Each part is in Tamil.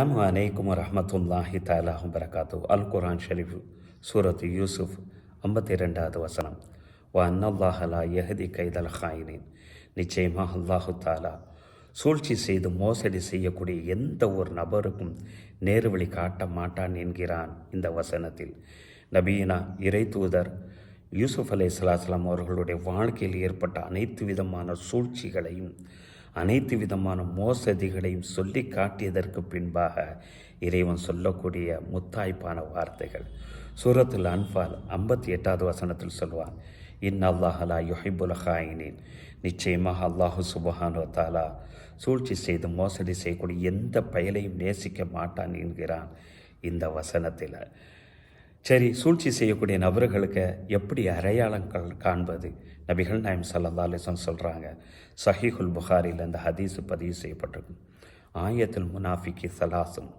அஸ்ஸலாமு அலைக்கும் வரஹ்மத்துல்லாஹி தஆலா வபரகாத்து. அல் குர்ஆன் ஷரீஃப் சூரத் யூசுப் 52வது வசனம். வ அன்னல்லாஹ லா யஹ்தி கைதல் ஹாயினின். நிச்சயமாக அல்லாஹு தாலா சூழ்ச்சி செய்து மோசடி செய்யக்கூடிய எந்த ஒரு நபருக்கும் நேர்வழி காட்ட மாட்டான் என்கிறான் இந்த வசனத்தில். நபீனா இறை தூதர் யூசுப் அலைஹிஸ்ஸலாம் அவர்களுடைய வாழ்க்கையில் ஏற்பட்ட அனைத்து விதமான சூழ்ச்சிகளையும் அனைத்து விதமான மோசடிகளையும் சொல்லி காட்டியதற்கு பின்பாக இறைவன் சொல்லக்கூடிய முத்தாய்ப்பான வார்த்தைகள். சூரத்துல் அன்ஃபால் 58வது வசனத்தில் சொல்வான், இன் அல்லாஹலா யுஹிப்புல் ஹாயினின். நிச்சயமாக அல்லாஹு சுப்ஹானஹு வ தஆலா சூழ்ச்சி செய்து மோசடி செய்யக்கூடிய எந்த பயலையும் நேசிக்க மாட்டான் என்கிறான் இந்த வசனத்தில். சரி, சூழ்ச்சி செய்யக்கூடிய நபர்களுக்கு எப்படி அடையாளங்கள் காண்பது? நபிகள் நாயம் ஸல்லல்லாஹு அலைஹி வஸல்லம் சொல்கிறாங்க, சஹீஹுல் புகாரியில் இந்த ஹதீஸு பதிவு செய்யப்பட்டிருக்கு. ஆயத்துல் முனாஃபிகி சலாசும்.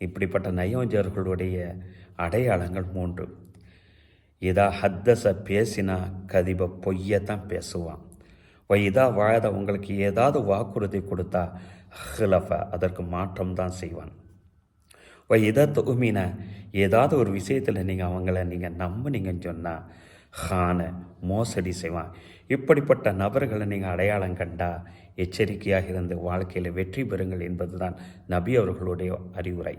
இப்படிப்பட்ட நயோஜர்களுடைய அடையாளங்கள் 3. இதா ஹத்தஸ பேசினா கதிப பொய்யத்தான் பேசுவான். இதா வாழத உங்களுக்கு ஏதாவது வாக்குறுதி கொடுத்தா ஹிலஃப அதற்கு மாற்றம் தான் செய்வான். இதை தொகுமின ஏதாவது ஒரு விஷயத்தில் நீங்கள் நம்பினீங்கன்னு சொன்னால் ஹான மோசடி செய்வான். இப்படிப்பட்ட நபர்களை நீங்கள் அடையாளம் கண்டா எச்சரிக்கையாக இருந்து வாழ்க்கையில் வெற்றி பெறுங்கள் என்பதுதான் நபி அவர்களுடைய அறிவுரை.